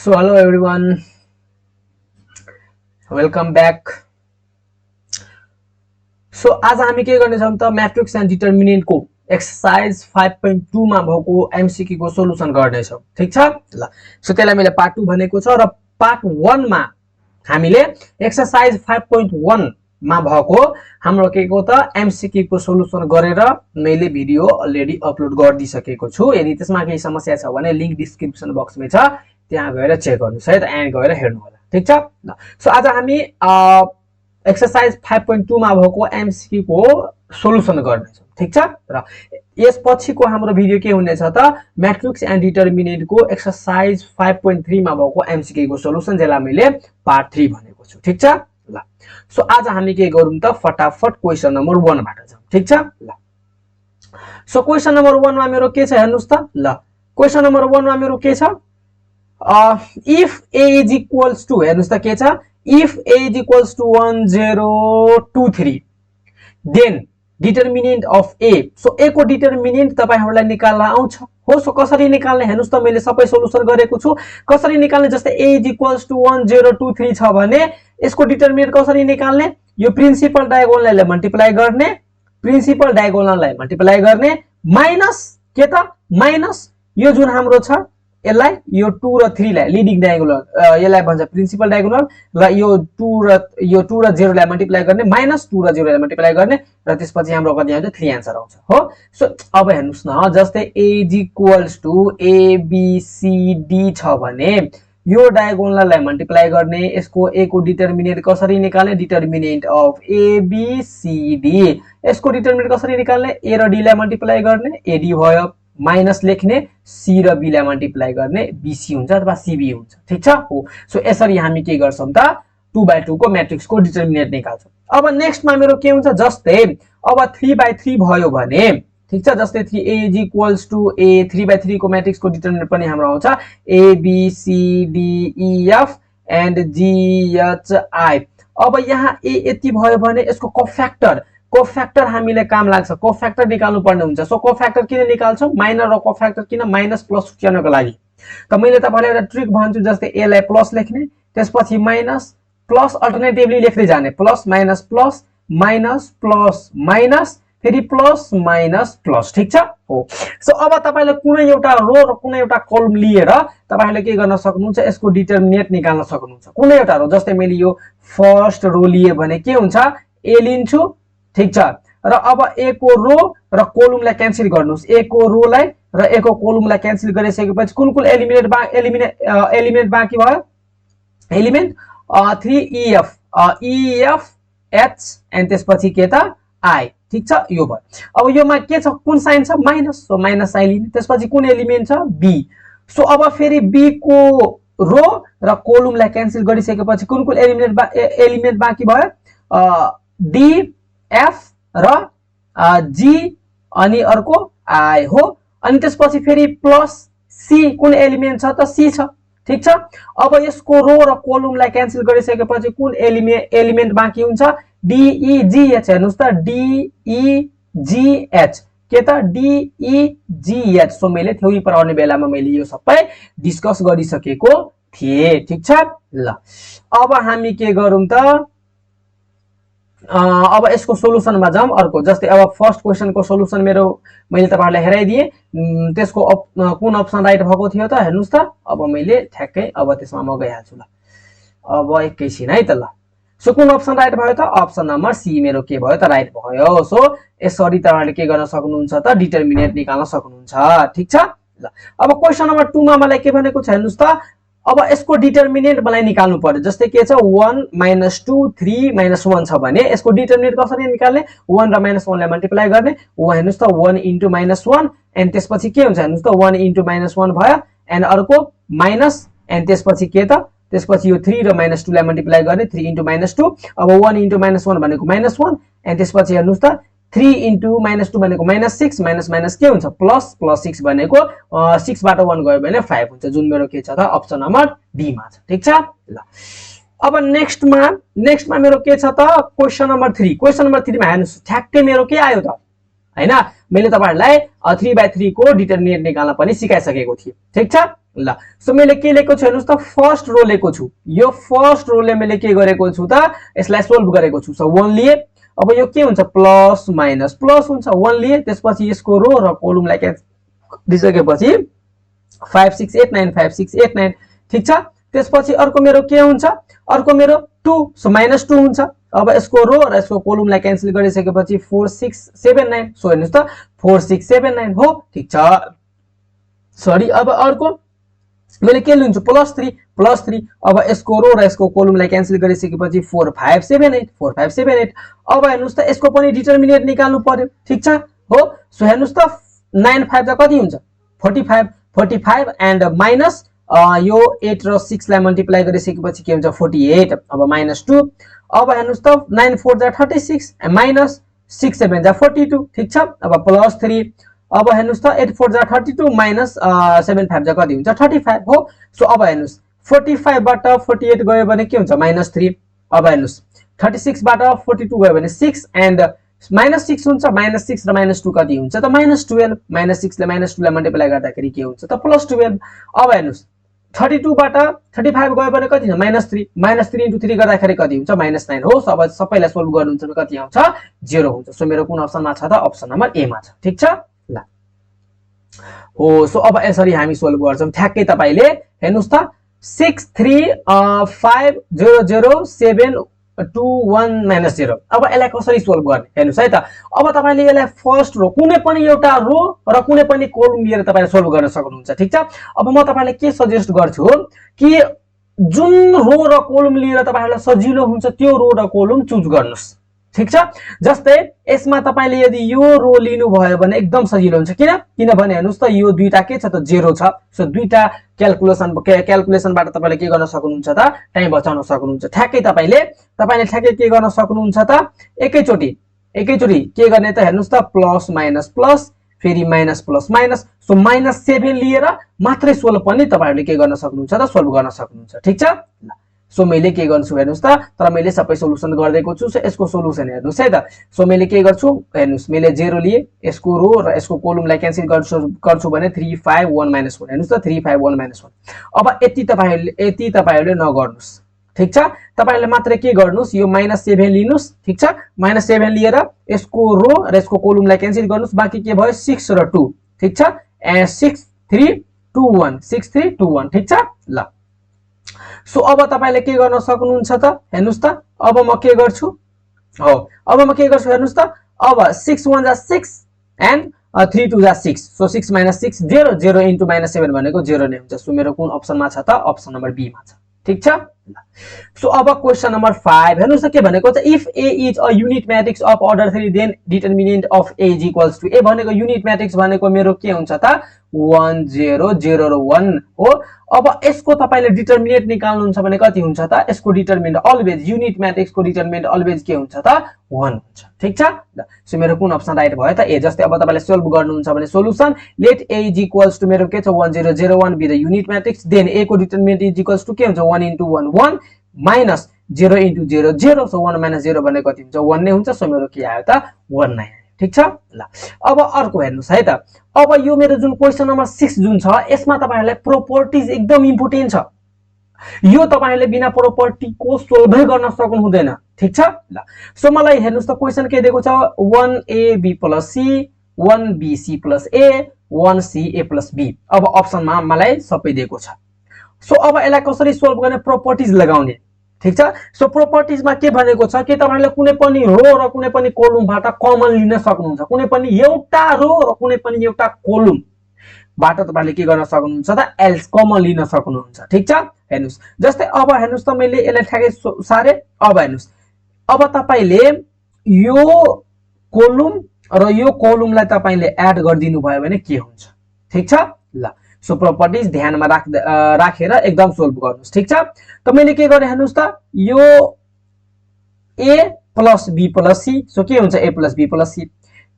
So hello everyone, welcome back. So आज हामी के गर्ने छौं त मैट्रिक्स एन्ड डिटरमिनेन्ट को एक्सरसाइज 5.2 मा भएको एमसीक्यू को सोलुसन गर्ने छौं। ठीक छ ल। सो त्यसलाई मैले पार्ट 2 भनेको छ र पार्ट 1 मा हामीले एक्सरसाइज 5.1 मा भएको हाम्रो के को त एमसीक्यू को सोलुसन गरेर मैले भिडियो अलरेडी अपलोड गरिदिसकेको छु। यदि त्यसमा केही समस्या छ भने लिंक डिस्क्रिप्सन बक्समा छ, त्यहाँ गएर चेक गर्नुस् है त, एन्ड गएर हेर्नु होला। ठीक छ ल। सो आज हामी एक्सरसाइज 5.2 मा भएको एमसीक्यू को सोलुसन गर्ने छौं। ठीक छ र यसपछिको हाम्रो भिडियो के हुनेछ त मैट्रिक्स एन्ड डिटरमिनेन्ट को एक्सरसाइज 5.3 मा भएको एमसीक्यू को सोलुसन, जसलाई मैले पार्ट 3 भनेको छु। ठीक छ ल। सो आज हामी के गरौँ त फटाफट क्वेशन नम्बर 1 बाट जाउँ। ठीक छ ल। सो क्वेशन नम्बर 1 मा मेरो के छ हेर्नुस् त ल। क्वेशन नम्बर 1 मा मेरो के छ, if a is equals to, हेर्नुस् त के छ, if a is equals to 1 0 2 3 then determinant of a. So a को डिटरमिनेन्ट तपाईहरुलाई निकाल्न आउँछ हो। सो कसरी निकाल्ने हेर्नुस् त, मैले सबै सोलुसन गरेको छु। कसरी निकाल्ने, जस्तै a is equals to 1 0 2 3 छ भने यसको डिटरमिनेन्ट कसरी निकाल्ने, यो प्रिन्सिपल डायगोनललाई मल्टिप्लाई गर्ने, प्रिन्सिपल डायगोनललाई मल्टिप्लाई गर्ने माइनस के त माइनस यो जुन हाम्रो छ यसलाई, यो 2 र 3 लाई लिडिङ डायगोनल यसलाई भन्छ प्रिन्सिपल डायगोनल, र यो 2 र 0 लाई मल्टिप्लाई गर्ने माइनस 2 र 0 लाई मल्टिप्लाई गर्ने, र त्यसपछि हाम्रो कति आउँछ 3 आन्सर आउँछ हो। सो अब हेर्नुस् न, जस्तै a is equals to a b c d छ भने यो डायगोनललाई मल्टिप्लाई गर्ने, यसको a को डिटरमिनेन्ट कसरी निकाल्ने, determinant of a b c d। यसको डिटरमिनेन्ट कसरी निकाल्ने, a र d लाई मल्टिप्लाई गर्ने, ad भयो, माइनस लेख्ने, c र b लाई मल्टिप्लाई गर्ने, bc हुन्छ अथवा cb हुन्छ। ठीक छ हो। सो यसरी हामी के गर्छौं त 2/2 को मैट्रिक्स को डिटरमिनेन्ट निकाल्छौं। अब नेक्स्ट मा मेरो के हुन्छ, जस्तै अब 3/3 भयो भने, ठीक छ, जस्तै 3a is equals to a, 3/3 को मैट्रिक्स को डिटरमिनेन्ट पनि हाम्रो आउँछ a b c d e f and g h i। अब यहाँ a यति भयो भने यसको कोफ्याक्टर हामीले काम लाग्छ, कोफ्याक्टर निकाल्नु पर्ने हुन्छ। सो कोफ्याक्टर किन निकाल्छौं, माइनर र कोफ्याक्टर किन, माइनस प्लस छुट्याउनको लागि। त मैले तपाईलाई एउटा ट्रिक भन्छु, जस्तै a लाई प्लस लेख्ने, त्यसपछि माइनस प्लस अल्टरनेटिभली लेख्दै जाने, प्लस माइनस माइनस फेरि प्लस माइनस प्लस। ठीक छ हो। सो अब तपाईले कुनै एउटा रो र कुनै एउटा कलम लिएर तपाईले के गर्न सक्नुहुन्छ, यसको डिटरमिनेन्ट निकाल्न सक्नुहुन्छ। कुनै एउटा रो, जस्तै मैले यो फर्स्ट रो लिए भने के हुन्छ, a लिन्छु। ठीक छ, र अब a को रो र कोलमलाई क्यान्सल गर्नुस्, a को रो लाई र a को कोलमलाई क्यान्सल गरिसकेपछि कुन एलिमेन्ट बाँकी भयो, element 3ef ef h and त्यसपछि के त i। ठीक छ, यो भयो। अब योमा के छ, कुन साइन छ, माइनस, सो माइनस साइन लिने, त्यसपछि कुन एलिमेन्ट छ, b। सो अब फेरि b को रो र कोलमलाई क्यान्सल गरिसकेपछि कुन एलिमेन्ट बाँकी भयो, d f र g अनि अर्को i हो। अनि त्यसपछि फेरि प्लस c, कुन एलिमेन्ट छ त, c छ। ठीक छ, अब यसको रो र कोलमलाई क्यान्सल गरिसकेपछि कुन एलिमेन्ट बाँकी हुन्छ, d e g h। हेर्नुस् त d e g h के त d e g h। So मैले थ्योरी पढाउने बेलामा मैले यो सबै डिस्कस गरिसकेको थिए। ठीक छ ल। अब हामी के गरौँ त, अब यसको सोलुसनमा जाउँ अर्को। जस्तै अब फर्स्ट क्वेशन को सोलुसन मेरो मैले तपाईहरुलाई हेराइदिए, त्यसको कुन अप्सन राइट भएको थियो त हेर्नुस् त। अब मैले ठ्याक्कै अब त्यसमा म गइहाल्छु ल। अब एकैछिन है त ल। सो कुन अप्सन राइट भयो त, अप्सन नम्बर सी मेरो के भयो त राइट भयो। सो यसरी तपाईहरुले के गर्न सक्नुहुन्छ त, डिटरमिनेन्ट निकाल्न सक्नुहुन्छ। ठीक छ ल। अब क्वेशन नम्बर 2 मा मलाई के भनेको छ हेर्नुस् त, अब यसको डिटरमिनेन्ट मलाई निकाल्नु पर्यो। जस्तै के छ, 1 -2 3 -1 छ भने यसको डिटरमिनेन्ट कसरी निकाल्ने, 1 र -1 लाई मल्टिप्लाई गर्ने, हेर्नुस् त 1 * -1 एन्ड त्यसपछि के हुन्छ हेर्नुस् त 1 * -1 भयो, एन्ड अर्को माइनस, एन्ड त्यसपछि के त, त्यसपछि यो 3 र -2 लाई मल्टिप्लाई गर्ने, 3 * -2। अब 1 * -1 भनेको -1, एन्ड त्यसपछि हेर्नुस् त 3 * -2 भनेको -6, माइनस के हुन्छ प्लस, प्लस 6 भनेको 6 बाट 1 गयो भने 5 हुन्छ, जुन मेरो के छ त अप्सन नम्बर डी मा छ। ठीक छ ल। अब नेक्स्ट मा मेरो के छ त, क्वेशन नम्बर 3 मा हेर्नुस् ठ्याक्कै मेरो के आयो त हैन, मैले तपाईहरुलाई 3/3 को डिटरमिनेन्ट निकाल्न पनि सिकाइसकेको थिए ठीक छ ल सो मैले के लेखेको छु हेर्नुस् त फर्स्ट रो लेखेको छु यो फर्स्ट रोले मैले के गरेको छु त यसलाई सोल्भ गरेको छु सो 1 लिए अब यो के हुन्छ प्लस माइनस प्लस हुन्छ 1 लिए त्यसपछि यसको रो र कोलमलाई के दिसकेपछि 5 6 8 9 5 6 8 9 ठीक छ त्यसपछि अर्को मेरो के हुन्छ अर्को मेरो 2 सो -2 हुन्छ अब यसको रो र यसको कोलमलाई क्यान्सल गरिसकेपछि 4 6 7 9 सो हेर्नुस् त 4 6 7 9 हो ठीक छ सरी अब अर्को मैले के लिन्छु +3 अब यसको रो र यसको कोलमलाई क्यान्सल गरिसकेपछि 4 5 7 8 4 5 7 8 अब हेर्नुस् त यसको पनि डिटरमिनेन्ट निकाल्नु पर्यो ठीक छ हो सो हेर्नुस् त 9 5 त कति हुन्छ 45 एन्ड माइनस यो 8 र 6 लाई मल्टिप्लाई गरिसकेपछि के हुन्छ 48 अब -2 अब हेर्नुस् त 9 4 जा 36 माइनस 6 7 जा 42 ठीक छ अब +3 अब हेर्नुस् त 8 4 जा 32 माइनस 7 5 जा कति हुन्छ 35 हो सो अब हेर्नुस् 45 बाट 48 गयो भने के हुन्छ -3 अब हेर्नुस् 36 बाट 42 गयो भने 6 एन्ड -6 हुन्छ -6 र -2 कति हुन्छ त -12 -6 ले -2 लाई मल्टिप्लाई गर्दाखेरि के हुन्छ त +12 अब हेर्नुस् 32 बाट 35 गयो भने कति हुन्छ -3 इन्टु 3 गर्दाखेरि कति हुन्छ -9 हो अब सबैलाई सोल्भ गर्नुहुन्छ भने कति आउँछ 0 हुन्छ सो मेरो कुन अप्सनमा छ त अप्सन नम्बर ए मा छ ठीक छ ल हो सो अब यसरी हामी सोल्भ गर्छौं ठ्याक्कै तपाईले हेर्नुस् त 6 3 5 0 0 7 2 1 -0 अब यसलाई कसरी सोल्भ गर्ने हेर्नुस् है त अब तपाईले यसलाई फर्स्ट रो कुनै पनि एउटा रो र कुनै पनि कोलम लिएर तपाईले सोल्भ गर्न सक्नुहुन्छ ठीक छ अब म तपाईलाई के सजेस्ट गर्छु कि जुन रो र कोलम लिएर तपाईहरुलाई सजिलो हुन्छ त्यो रो र कोलम चुज गर्नुस् ठीक छ जस्तै यसमा तपाईले यदि यो रो लिनु भयो भने एकदम सजिलो हुन्छ किनभने हेर्नुस् त यो दुईटा के छ त 0 छ सो दुईटा क्याल्कुलेसनबाट तपाईले के गर्न सक्नुहुन्छ त टाइम बचाउन सक्नुहुन्छ ठ्याक्कै तपाईले ठ्याक्कै के गर्न सक्नुहुन्छ त एकैचोटी के गर्ने त हेर्नुस् त प्लस माइनस प्लस फेरि माइनस प्लस माइनस सो -7 लिएर मात्रै सोल्भ पनि तपाईहरुले के गर्न सक्नुहुन्छ त सोल्भ गर्न सक्नुहुन्छ ठीक छ सो मैले के गर्छु हेर्नुस् त तर मैले सबै सोलुसन गर्दैको छु सो यसको सोलुसन हेर्नुस् है त सो मैले के गर्छु हेर्नुस् मैले 0 लिए यसको रो र यसको कोलमलाई क्यान्सल गर्छु भने 3 5 1 -1 हेर्नुस् त 3 5 1 -1 अब यति तपाईहरुले नगर्नुस् ठीक छ तपाईहरुले मात्र के गर्नुस् यो -7 लिनुस् ठीक छ -7 लिएर यसको रो र यसको कोलमलाई क्यान्सल गर्नुस् बाकी के भयो 6 र 2 ठीक छ ए 6 3 2 1 6 3 2 1 ठीक छ ल सो अब तपाईले के गर्न सक्नुहुन्छ त हेर्नुस् त अब म के गर्छु हेर्नुस् त अब 6 1 जा 6 एन्ड 3 2 जा 6 सो 6 6 0 0 इन्टु -7 भनेको 0 नै हुन्छ सो मेरो कुन अप्सनमा छ त अप्सन नम्बर बी मा छ ठीक छ सो अब क्वेशन नम्बर 5 हेर्नुस् त के भनेको छ if a is a unit matrix of order 3 then determinant of a is equals to a भनेको युनिट म्याट्रिक्स भनेको मेरो के हुन्छ त 1 0 0 र 1 हो अब यसको तपाईले डिटरमिनेन्ट निकाल्नुहुन्छ भने कति हुन्छ त यसको डिटरमिनेन्ट अलवेज युनिट म्याट्रिक्सको डिटरमिनेन्ट अलवेज के हुन्छ त 1 हुन्छ ठीक छ ल सो मेरो कुन अप्सन राइट भयो त ए जस्तै अब तपाईले सोल्भ गर्नुहुन्छ भने solution let a is equals to मेरो के छ 1 0 0 1 be the unit matrix then a को डिटरमिनेन्ट इज इक्वल्स टु के हुन्छ 1 into 1 1 minus 0 into 0 0 so 1 minus 0 भनेको कति हुन्छ 1 नै हुन्छ सो मेरो के आयो त 1 नै ठीक छ ल अब अर्को हेर्नुस् है त अब यो मेरो जुन क्वेशन नम्बर 6 जुन छ यसमा तपाईहरुलाई प्रोपर्टिज एकदम इम्पोर्टेन्ट छ यो तपाईहरुले बिना प्रोपर्टी को सोल्भै गर्न सक्नु हुँदैन ठीक छ ल सो मलाई हेर्नुस् त क्वेशन के दिएको छ 1ab + c 1bc + a 1ca + b अब अप्सनमा मलाई सबै दिएको छ सो अब यसलाई कसरी सोल्भ गर्ने प्रोपर्टिज लगाउने ठीक छ सो प्रोपर्टिज मा के भनेको छ कि तपाईहरुले कुनै पनि रो र कुनै पनि कोलमबाट कमन लिन सक्नुहुन्छ कुनै पनि एउटा रो र कुनै पनि एउटा कोलम बाट तपाईहरुले के गर्न सक्नुहुन्छ त एल्स कमन लिन सक्नुहुन्छ ठीक छ हेर्नुस् जस्तै अब हेर्नुस् त मैले यसलाई ठ्याक्कै सारे अब हेर्नुस् अब तपाईले यो कोलम र यो कोलमलाई तपाईले एड गर्दिनु भयो भने के हुन्छ ठीक छ ल सो प्रोपर्टिज ध्यानमा राखेर एकदम सोल्भ गर्नुस् ठीक छ त मैले के गरे हेर्नुस् त यो a + b + c सो के हुन्छ a + b + c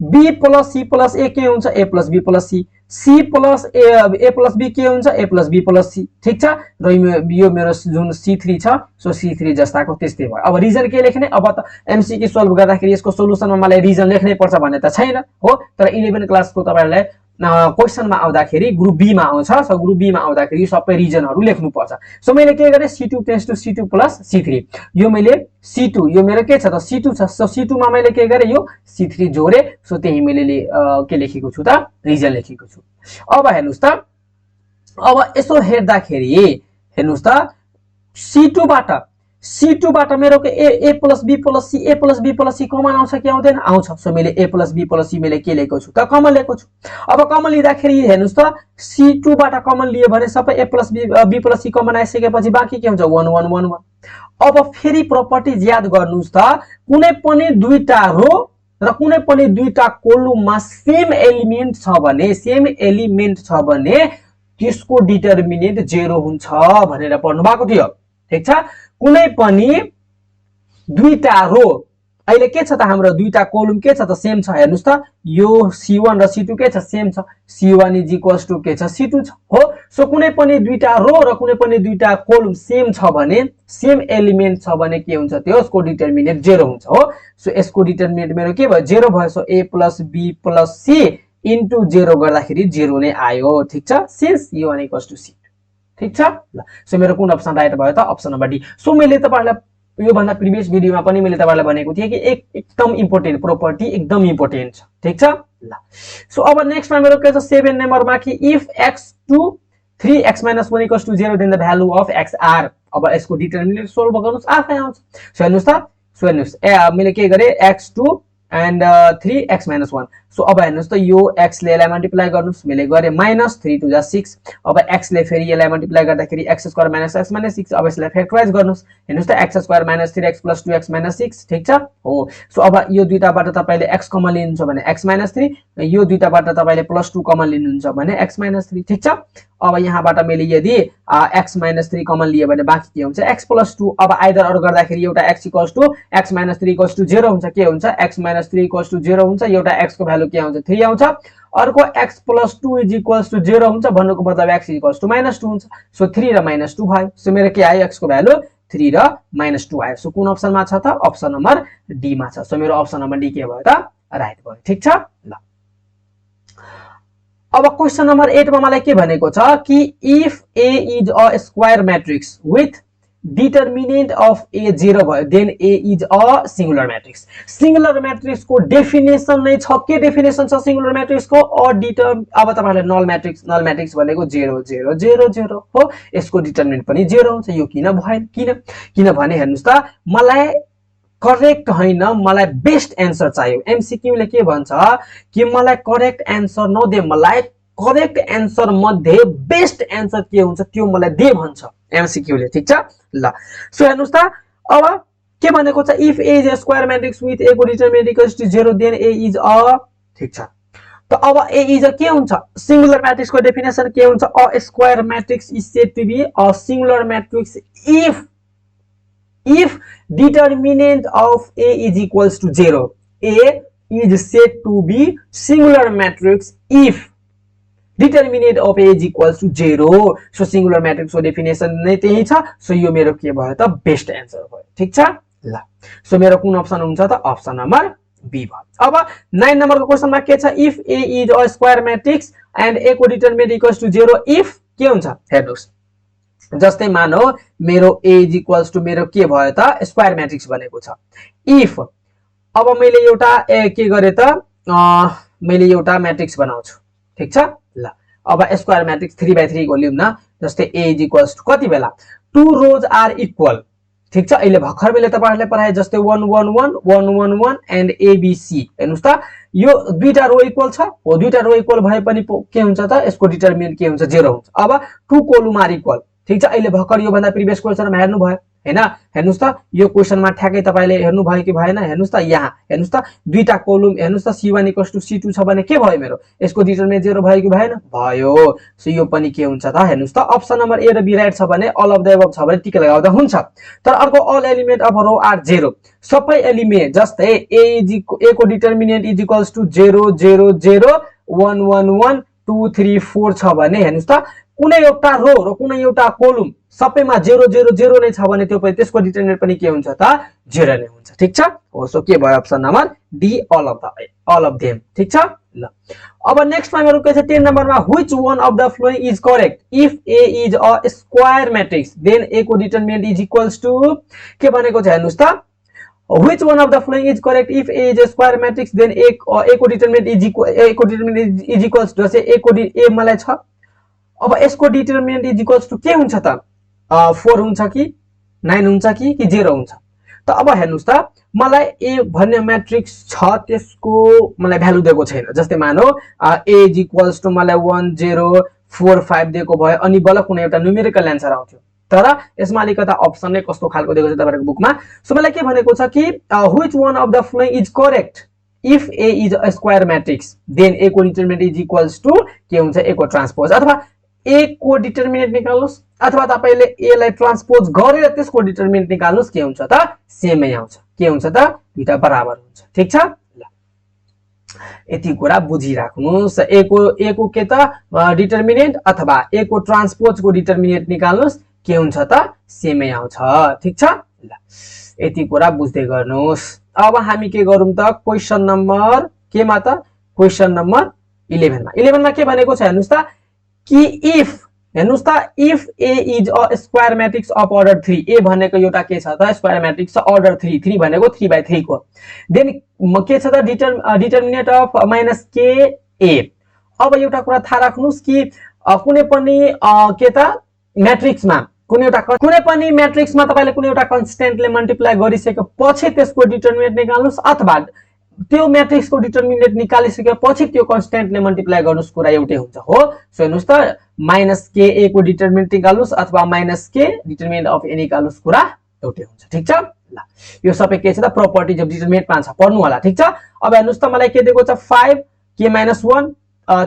B plus C plus A के हुन्छ A plus B plus C plus A plus B के हुन्छ A plus B plus C ठीक छ र यो मेरो जुन C3 छ सो C3 जस्ताको त्यस्तै भयो अब रिजन के लेख्ने अब त एमसीक्यू सल्भ गर्दाखेरि यसको सोलुसनमा मलाई रिजन लेख्नै पर्छ भन्ने त छैन हो तर 11 क्लासको तपाईहरुलाई क्वेशनमा आउँदाखेरि ग्रुप बी मा आउँछ सो ग्रुप बी मा आउँदाखेरि सबै रिजनहरु लेख्नु पर्छ सो मैले के गरे C2 tends to C2 plus C3 यो मैले C2 यो मेरो के छ त C2 छ सो C2 मा मैले के गरे यो C3 जोडे सो त्यही मैले के लेखेको छु त रिजन लेखेको छु अब हेर्नुस् त अब यसो हेर्दाखेरि हेर्नुस् त C2 बाट मेरो के a plus b plus c common आउँछ कि आउँदैन आउँछ सो मैले a plus b plus c मैले के लेखेको छु त कमन लेखेको छु अब कमन लिँदाखेरि हेर्नुस् त C2 बाट कमन लियो भने सबै a plus b plus c common आइसकेपछि बाँकी के हुन्छ 1 1 1 1 अब फेरि प्रोपर्टिज याद गर्नुस् त कुनै पनि दुईटा रो र कुनै पनि दुईटा कोलममा सेम एलिमेन्ट छ भने त्यसको डिटरमिनेन्ट 0 हुन्छ भनेर पढ्नु भएको थियो ठीक छ कुनै पनि दुईटा रो अहिले के छ त हाम्रो दुईटा कोलम के छ त सेम छ हेर्नुस् त यो C1 र C2 के छ सेम छ C1 = के छ C2 छ हो सो कुनै पनि दुईटा रो र कुनै पनि दुईटा कोलम सेम छ भने सेम एलिमेन्ट छ भने के हुन्छ त्यसको डिटरमिनेन्ट 0 हुन्छ हो सो यसको डिटरमिनेन्ट मेरो के भयो 0 भयो सो a + b + c * 0 गर्दाखेरि 0 नै आयो ठीक छ सिन्स u1 = c ठीक छ ल सो मेरो कुन अप्सन राइट भयो त अप्सन नम्बर डी सो मैले तपाईहरुलाई यो भन्दा प्रिभियस भिडियोमा पनि मैले तपाईहरुलाई भनेको थिए कि एकदम इम्पोर्टेन्ट प्रोपर्टी एकदम इम्पोर्टेन्ट छ ठीक छ ल सो अब नेक्स्टमा मेरो के छ 7 नम्बरमा कि if x2 3x - 1 = 0 then the value of x are अब यसको डिटरमिनेन्ट सोल्भ गर्नुस् आफै आउँछ सो हेर्नुस् मैले के गरे x2 and 3x - 1 सो अब हेर्नुस् त यो x ले यसलाई मल्टिप्लाई गर्नुस् मैले गरे -3 2 = 6 अब x ले फेरि यसलाई मल्टिप्लाई गर्दाखेरि x² - x - 6 अब यसलाई फ्याक्टराइज गर्नुस् हेर्नुस् त x² - 3x + 2x - 6 ठीक छ हो सो अब यो दुईटाबाट तपाईले x कमन लिनुहुन्छ भने x - 3 यो दुईटाबाट तपाईले +2 कमन लिनुहुन्छ भने x - 3 ठीक छ अब यहाँबाट मैले यदि x - 3 कमन लिए भने बाँकी के हुन्छ x + 2 अब आइदर अर गर्दाखेरि एउटा x = x - 3 = 0 हुन्छ के हुन्छ x - 3 = 0 हुन्छ एउटा x को भ्यालु के आउँछ 3 आउँछ अर्को x + 2 = 0 हुन्छ भन्नुको मतलब x = -2 हुन्छ सो 3 र -2 भयो सो मेरो के आयो x को भ्यालु 3 र -2 आयो सो कुन अप्सनमा छ त अप्सन नम्बर डी मा छ सो मेरो अप्सन नम्बर डी के भयो त राइट भयो ठीक छ ल अब क्वेशन नम्बर 8 मा मलाई के भनेको छ कि if a is a square matrix with determinant of a 0 भयो then a is a singular matrix singular matrix को डेफिनेसन नै छ के डेफिनेसन छ singular matrix को अब तपाईहरुले null matrix भनेको 0 0 0 0 हो यसको डिटरमिनेन्ट पनि 0 हुन्छ यो किन भएन किन भने हेर्नुस् त मलाई करेक्ट हैन मलाई बेस्ट एन्सर चाहियो एमसीक्यू ले के भन्छ कि मलाई करेक्ट एन्सर नदे मलाई करेक्ट एन्सर मध्ये बेस्ट एन्सर के हुन्छ त्यो मलाई दे भन्छ एमसीक्यू ले ठीक छ ल सो हेर्नुस् त अब के भनेको छ if a is a square matrix with a को determinant = 0 then a is a ठीक छ त अब a is a के हुन्छ सिंगुलर मैट्रिक्स को डेफिनेसन के हुन्छ a square matrix is said to be a singular matrix if determinant of a is equals to 0 a is said to be singular matrix if determinant of a is equals to 0 so singular matrix को definition नै त्यही छ so यो मेरो के भयो त best answer भयो ठीक छ ल सो मेरो कुन अप्सन हुन्छ त अप्सन नम्बर बी भयो अब 9 नम्बरको क्वेशनमा के छ if a is a square matrix and a को डिटरमिनेन्ट equals to 0 if के हुन्छ हेर्नुस् जस्तै मानौ मेरो a is equals to मेरो के भयो त स्क्वायर म्याट्रिक्स बनेको छ इफ अब मैले एउटा के गरे त मैले एउटा म्याट्रिक्स बनाउँछु ठीक छ ल अब स्क्वायर म्याट्रिक्स 3/3 को लिउँ न जस्तै a is equals to कति बेला 2 rows are equal ठीक छ अहिले भर्खर मैले तपाईहरुलाई पढाए जस्तै 1 1 1 1 1 1 एन्ड abc हेर्नुस् त यो दुईटा रो इक्वल छ हो दुईटा रो इक्वल भए पनि के हुन्छ त यसको डिटरमिनेन्ट के हुन्छ 0 हुन्छ अब 2 कोलम आर इक्वल ठीक छ अहिले भर्खर यो भन्दा प्रिभियस क्वेशनमा हेर्नु भयो हैन। हेर्नुस् त यो क्वेशनमा ठ्याक्कै तपाईले हेर्नु भयो कि भएन हेर्नुस् त यहाँ हेर्नुस् त दुईटा कोलम हेर्नुस् त C1 = C2 छ भने के भयो मेरो यसको डिटरमिनेन्ट 0 भयो कि भएन भयो। सो यो पनि के हुन्छ त हेर्नुस् त अप्सन नम्बर ए र बी राइट छ भने अल अफ द एबभ छ भने टिक लगाउँदा हुन्छ। तर अर्को all element of row R 0 सबै एलिमेन्ट जस्तै ए को डिटरमिनेन्ट = 0 0 0 1 1 1 2 3 4 छ भने हेर्नुस् त कुनै एउटा रो र कुनै एउटा कोलम सबैमा 0 0 0 नै छ भने त्यो पनि त्यसको डिटरमिनेन्ट पनि के हुन्छ त 0 नै हुन्छ। ठीक छ हो। सो के भयो option number D all of them. ठीक छ ल। अब नेक्स्ट मा मेरो के छ 10 नम्बरमा which one of the following is correct if A is a square matrix then A को डिटरमिनेन्ट = के भनेको छ हेर्नुस् त which one of the following is correct if a is a square matrix then a को determinant is equals to जस्तै a को a मलाई छ अब यसको डिटरमिनेन्ट = के हुन्छ त 4 हुन्छ कि 9 हुन्छ कि 0 हुन्छ। त अब हेर्नुस् त मलाई a भन्ने म्याट्रिक्स छ त्यसको मलाई भ्यालु दिएको छैन जस्तै मानौ a = मलाई 1 0 4 5 दिएको भए अनि बल कुनै एउटा न्यूमेरिकल आन्सर आउँथ्यो। तर यसमा अलिकता अप्सन नै कस्तो खालको दिएको छ तपाईहरुको बुकमा। सो मलाई के भनेको छ कि which one of the following is correct if a is a square matrix then a को डिटरमिनेन्ट = के हुन्छ a को ट्रान्सपोज अथवा a को डिटरमिनेन्ट निकाल्नुस् अथवा तपाईले a लाई ट्रान्सपोज गरेर त्यसको डिटरमिनेन्ट निकाल्नुस् के हुन्छ त सेमै आउँछ। के हुन्छ त दुईटा बराबर हुन्छ। ठीक छ ल। यति कुरा बुझिराख्नुस् a को के त डिटरमिनेन्ट अथवा a को ट्रान्सपोज को डिटरमिनेन्ट निकाल्नुस् के हुन्छ त सेमै आउँछ। ठीक छ ल। यति कुरा बुझ्दै गर्नुस्। अब हामी के गरौँ त क्वेशन नम्बर केमा त क्वेशन नम्बर 11 मा 11 मा के भनेको छ हेर्नुस् त कि इफ हेर्नुस् त if a is a square matrix of order 3 a भनेको एउटा के छ त स्क्वायर मैट्रिक्स छ अर्डर 3 3 भनेको 3/3 को देन के छ त डिटरमिनेन्ट अफ -k a। अब एउटा कुरा थाहा राख्नुस् कि कुनै पनि के त म्याट्रिक्समा कुनै पनि म्याट्रिक्समा तपाईले कुनै एउटा कन्स्टेन्टले मल्टिप्लाई गरिसकेपछि त्यसको डिटरमिनेन्ट निकाल्नुस् अथवा त्यो म्याट्रिक्सको डिटरमिनेन्ट निकालिसकेपछि त्यो कन्स्टेन्टले मल्टिप्लाई गर्नुस् कुरा एउटै हुन्छ हो। सो हेर्नुस् त -ka को डिटरमिनेन्ट निकाल्नुस् अथवा -k डिटरमिनेन्ट अफ a निकाल्नुस् कुरा एउटै हुन्छ। ठीक छ ल। यो सबै के छ त प्रपर्टिज अफ डिटरमिनेन्ट मा छ पढ्नु होला। ठीक छ। अब हेर्नुस् त मलाई के दिएको छ 5 k - 1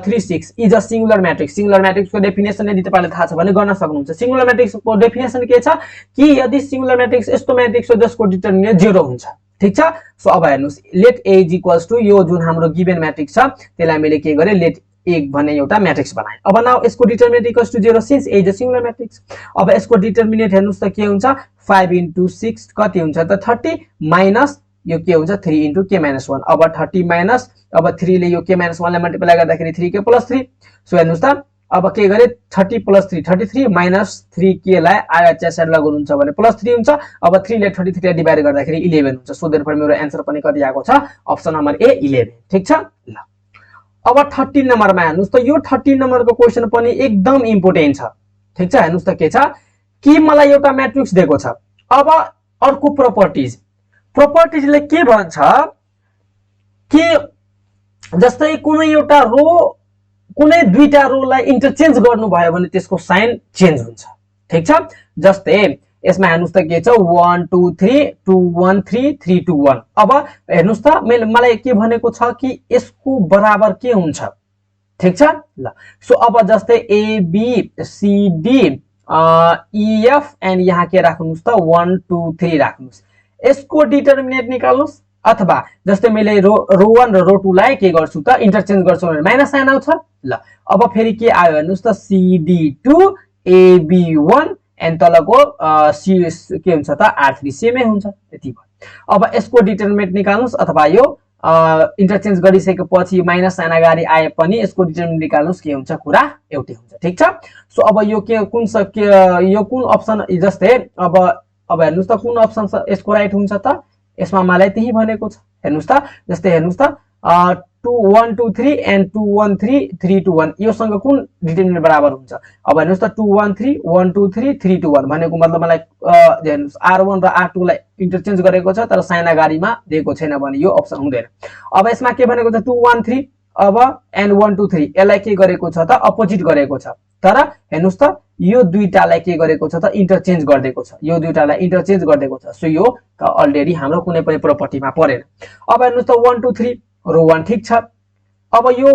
3 6 is a singular matrix. Singular matrix को डेफिनेसन यदि तपाईलाई थाहा छ भने गर्न सक्नुहुन्छ। सिंगुलर मैट्रिक्स को डेफिनेसन के छ कि यदि सिंगुलर मैट्रिक्स यस्तो मैट्रिक्स हो जसको डिटरमिनेन्ट 0 हुन्छ। ठीक छ। सो अब हेर्नुस् लेट a = यो जुन हाम्रो गिवन मैट्रिक्स छ त्यसलाई मैले के गरे लेट a भन्ने एउटा मैट्रिक्स बनाए। अब नाउ यसको determinant = 0 since a is a singular matrix. अब यसको डिटरमिनेन्ट हेर्नुस् त के हुन्छ 5 * 6 कति हुन्छ त 30 माइनस यो के हुन्छ 3 * k - 1 अब 30 माइनस अब 3 ले यो k - 1 लाई मल्टिप्लाई गर्दाखेरि 3k + 3। सो हेर्नुस् त अब के गरे 30 + 3 33 माइनस 3k लाई आधा साइड लगाउनुहुन्छ भने +3 हुन्छ। अब 3 ले 33 लाई डिवाइड गर्दाखेरि 11 हुन्छ। सो देयरफोर मेरो आन्सर पनि कति आएको छ अप्सन नम्बर ए 11। ठीक छ ल। अब 13 नम्बरमा हेर्नुस् त यो 13 नम्बरको क्वेशन पनि एकदम इम्पोर्टेन्ट छ। ठीक छ। हेर्नुस् त के छ कि मलाई एउटा म्याट्रिक्स दिएको छ। अब अर्को प्रपर्टिजले के भन्छ कि जस्तै कुनै एउटा रो कुनै दुईटा रोलाई इन्टरचेन्ज गर्नु भयो भने त्यसको साइन चेन्ज हुन्छ। ठीक छ। जस्तै यसमा हेर्नुस् त के छ 1 2 3 2 1 3 3 2 1। अब हेर्नुस् त मलाई के भनेको छ कि यसको बराबर के हुन्छ। ठीक छ ल। सो अब जस्तै a b c d e f and यहाँ के राख्नुस् त 1 2 3 राख्नुस्। यसको डिटरमिनेन्ट निकाल्नुस् अथवा जस्तै मैले रो 1 र रो 2 लाई के गर्छु त इन्टरचेन्ज गर्छु भने माइनस साइन आउँछ ल। अब फेरि के आयो हेर्नुस् त cd2 ab1 एन्ड तलको c के हुन्छ त r3 सेमै हुन्छ। यति भयो। अब यसको डिटरमिनेन्ट निकाल्नुस् अथवा यो इन्टरचेन्ज गरिसकेपछि माइनस साइन अगाडि आए पनि यसको डिटरमिनेन्ट निकाल्नुस् के हुन्छ कुरा एउटै हुन्छ। ठीक छ। सो अब यो के यो कुन अप्सन जस्तै अब हेर्नुस् त कुन अप्सन यसको राइट हुन्छ त यसमा मलाई त्यही भनेको छ। हेर्नुस् त जस्तै हेर्नुस् त 2 1 2 3 एन्ड 2 1 3 3 2 1 यो सँग कुन डिटरमिनेन्ट बराबर हुन्छ। अब हेर्नुस् त 2 1 3 1 2 3 3 2 1 भनेको मतलब मलाई हेर्नुस् r1 र r2 लाई इन्टरचेन्ज गरेको छ तर साइन अगाडिमा दिएको छैन भने यो अप्सन हुँदैन। अब यसमा के भनेको छ 2 1 3 अब एन्ड 1 2 3 यसलाई के गरेको छ त अपोजिट गरेको छ। तर हेर्नुस् त यो दुईटालाई के गरेको छ त इन्टरचेन्ज गरिदिएको छ, यो दुईटालाई इन्टरचेन्ज गरिदिएको छ। सो यो अलरेडी हाम्रो कुनै पनि प्रोपर्टीमा परेन। अब हेर्नुस् त 1 2 3 रो 1 ठीक छ। अब यो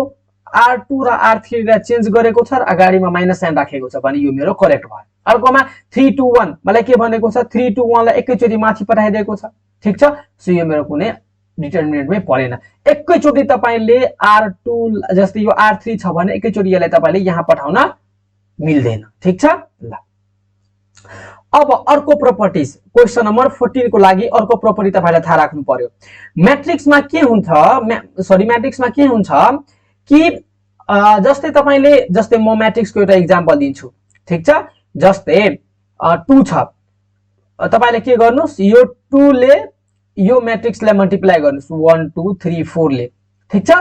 R2 र R3 लाई चेन्ज गरेको छ र अगाडिमा माइनस साइन राखेको छ भने यो मेरो करेक्ट भयो। अर्कोमा 3 2 1 मलाई के भनेको छ 3 2 1 लाई एकैचोटी माथि पठाइदिएको छ, ठीक छ। सो यो मेरो कुनै डिटरमिनेन्टमै परेन। एकैचोटी तपाईले R2 जस्तै यो R3 छ भने एकैचोटी यसलाई तपाईले यहाँ पठाउन मिल्दैन, ठीक छ ल। अब अर्को प्रोपर्टिज क्वेशन नम्बर 14 को लागि अर्को प्रोपर्टी तपाईलाई थाहा राख्नु पर्यो। मैट्रिक्समा के हुन्छ, मैट्रिक्समा के हुन्छ कि जस्तै तपाईले जस्तै म मैट्रिक्सको एउटा एक्जाम्पल दिन्छु, ठीक छ। जस्तै 2 छ, तपाईले के गर्नुस् यो 2 ले यो मैट्रिक्सलाई मल्टिप्लाई गर्नुस् 1 2 3 4 ले, ठीक छ।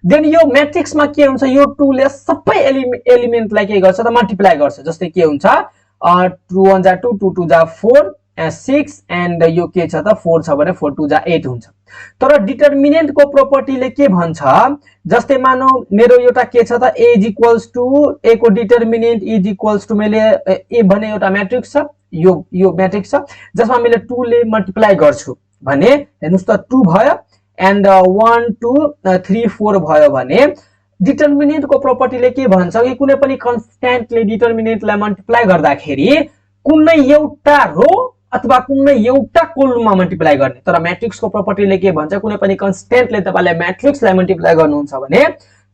देन यो मैट्रिक्समा के हुन्छ यो 2 ले सबै एलिमेन्टलाई के गर्छ त मल्टिप्लाई गर्छ। जस्तै के हुन्छ 2 1 जा 2 2 2 जा 4 6 एन्ड यो के छ त 4 छ भने 4 2 जा 8 हुन्छ। तर डिटरमिनेन्ट को प्रोपर्टीले के भन्छ, जस्तै मानौ मेरो एउटा के छ त a = a को डिटरमिनेन्ट = मैले a भने एउटा मैट्रिक्स छ, यो मैट्रिक्स छ जसमा मैले 2 ले मल्टिप्लाई गर्छु भने हेर्नुस् त 2 भयो एन्ड 1 2 3 4 भयो भने डिटरमिनेन्ट को प्रोपर्टीले के भन्छ कि कुनै पनि कन्स्ट्यान्टले डिटरमिनेन्टलाई मल्टिप्लाई गर्दाखेरि कुनै एउटा रो अथवा कुनै एउटा कोलममा मल्टिप्लाई गर्ने। तर मैट्रिक्स को प्रोपर्टीले के भन्छ कुनै पनि कन्स्ट्यान्टले तपाईले मैट्रिक्सलाई मल्टिप्लाई गर्नुहुन्छ भने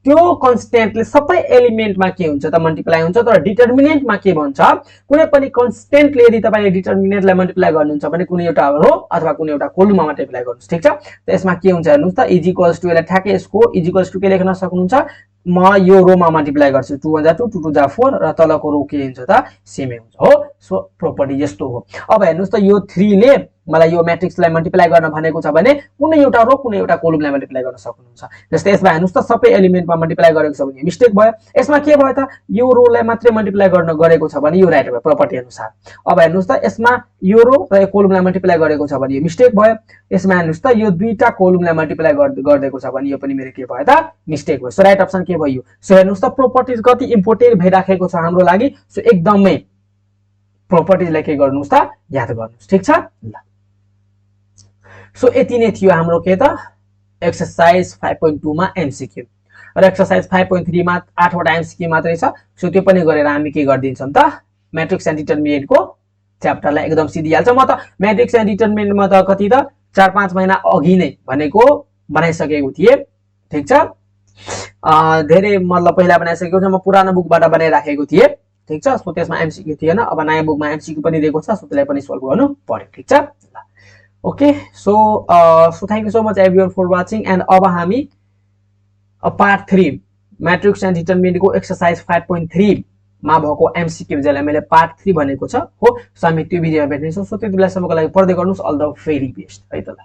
त्यो कन्स्ट्यान्टले सबै एलिमेन्टमा के हुन्छ त मल्टिप्लाई हुन्छ। तर डिटरमिनेन्टमा के भन्छ कुनै पनि कन्स्ट्यान्टले यदि तपाईले डिटरमिनेन्टलाई मल्टिप्लाई गर्नुहुन्छ भने कुनै एउटा रो अथवा कुनै एउटा कोलममा मल्टिप्लाई गर्नुस्, ठीक छ। त यसमा के हुन्छ हेर्नुस् त = यसलाई ठ्याक्कै यसको = के लेख्न सक्नुहुन्छ, म यो रोमा मल्टिप्लाई गर्छु 2 1 जा 2 2 2 जा 4 र तलको रो के हुन्छ त सेमै हुन्छ हो। सो प्रोपर्टी यस्तो हो। अब हेर्नुस् त यो 3 ले मलाई यो मैट्रिक्सलाई मल्टिप्लाई गर्न भनेको छ भने कुनै एउटा रो कुनै एउटा कोलमलाई मल्टिप्लाई गर्न सक्नुहुन्छ। जस्तै यसमा हेर्नुस् त सबै एलिमेन्टमा मल्टिप्लाई गरेको छ भने मिस्टेक भयो। यसमा के भयो त यो रोलाई मात्रै मल्टिप्लाई गर्न गरेको छ भने यो राइट भयो प्रोपर्टी अनुसार। अब हेर्नुस् त यसमा यो रो र यो कोलमलाई मल्टिप्लाई गरेको छ भने यो मिस्टेक भयो। यसमा हेर्नुस् त यो दुईटा कोलमलाई मल्टिप्लाई गरिदिएको छ भने यो पनि मेरो के भयो त मिस्टेक भयो। सो राइट अप्सन के भयो। सो हेर्नुस् त प्रोपर्टिज कति इम्पोर्टेन्ट भइराखेको छ हाम्रो लागि। सो एकदमै प्रोपर्टिजलाई के गर्नुस् त याद गर्नुस्, ठीक छ ल। सो यति नै थियो हाम्रो के त एक्सरसाइज 5.2 मा एमसीक्यू र एक्सरसाइज 5.3 मा 8 वटा एमसीक्यू मात्रै छ। सो त्यो पनि गरेर हामी के गर्दिन्छौं त मैट्रिक्स एन्ड डिटरमिनेन्ट को च्याप्टरलाई एकदम सिधिहाल्छ। म त मैट्रिक्स एन्ड डिटरमिनेन्टमा त कति त 4-5 महिना अघि नै भनेको बनाइसकेको थिए, ठीक छ। धेरै मतलब पहिला बनाइसकेको छ, म पुरानो बुकबाट बनाइराखेको थिए, ठीक छ। सो त्यसमा एमसीक्यू थिएन, अब नयाँ बुकमा एमसीक्यू पनि दिएको छ। सो त्यसलाई पनि सल्भ गर्नु पर्यो, ठीक छ ल। Okay so thank you so much everyone for watching and अब हामी पार्ट 3 मैट्रिक्स एन्ड डिटरमिनेन्ट को एक्सरसाइज 5.3 मा भएको एमसीक्यू जसलाई मैले पार्ट 3 भनेको छ हो। सो हामी त्यो भिडियोमा भेट्नेछौँ। सो त्यति बेलासम्मको लागि पढ्दै गर्नुस्। अल द भेरी बेस्ट है त ल।